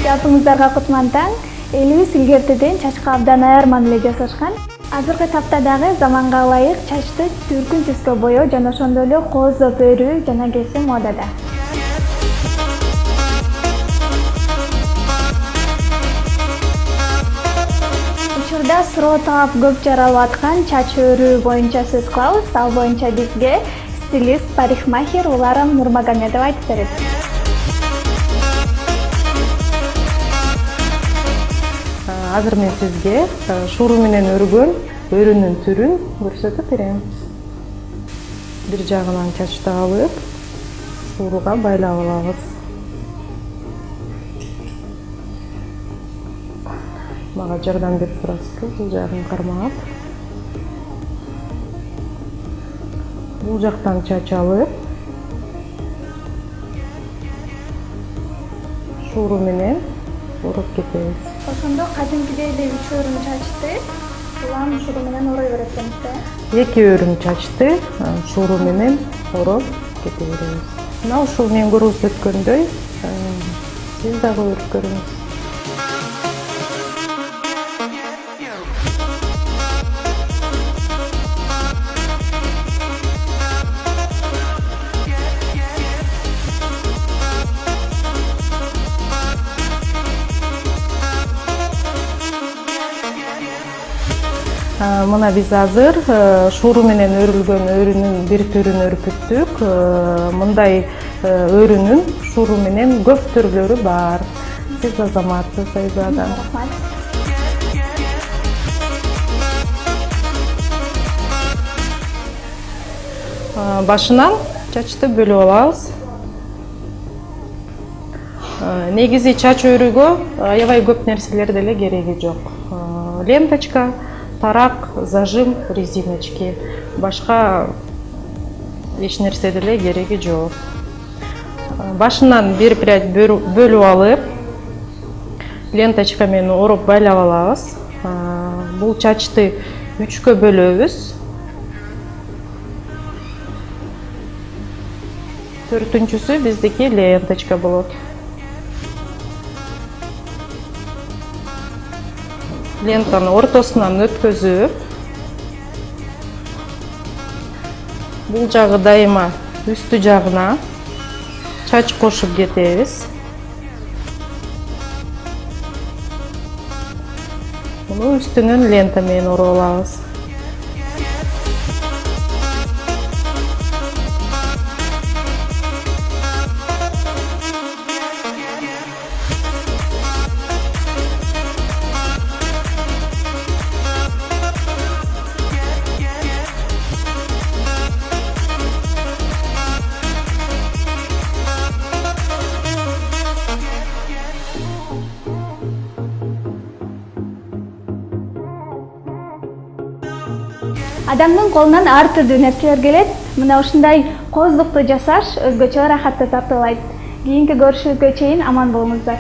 Жалпыңыздарга кутман таң. Элибиз илгертеден чачка абдан аяр мамиле жасашкан. Азыркы тапта дагы заманга ылайык чачты түркүн түскө боёо жана ошондой эле кооздоп өрүү жана кесүү модада. Учурда суроо таап көп жаралып аткан чач өрүү боюнча сөз кылабыз. Ал боюнча бизге стилист, парикмахер Уларым Нурмагомедова айтып берет. Азыр мен сизге шуру менен өргөн өрүүнүн түрүн көрсөтүп берем. Бир жагынан чачты алып, шуруга байлап алабыз. Мага жардам берип турасызбы, бул жагын кармап. Бул жактан чач алып, шуру менен уруп кетебиз. Ошондо кадимкидей эле 3 өрүм чачты улам шуру менен орой берет экенбиз да. 2 өрүм чачты шуру менен ороп кете беребиз. Мына ушул мен көрсөткөндөй сиз дагы өрүп көрүңүз. Мына биз азыр шуру менен өрүлгөн өрүүнүн бир түрүн өрүп бүттүк. Мындай өрүүнүн шуру менен көп түрлөрү бар. Сиз азаматсыз Айзада. Башынан чачты бөлүп алабыз. Негизи чач өрүүгө аябай көп нерселер деле кереги жок. Ленточка, тарак, зажим, резиночки. Башка эч нерсе деле кереги жок. Башынан бир прядь бөлүп алып, ленточка менен ороп байлап алабыз. Бул чачты 3кө бөлөбүз. 4-түнчүсү биздики ленточка болот. Лентаны ортосунан өткөзүп, бул жагы дайыма үстү жагына чач кошуп кетебиз. Муну үстүнөн лента менен ороп алабыз. Адамдын колунан ар түрдүү нерселер келет. Мына ушундай кооздукту жасаш өзгөчө рахатты тартуулайт. Кийинки көрүшүүгө чейин аман болуңуздар.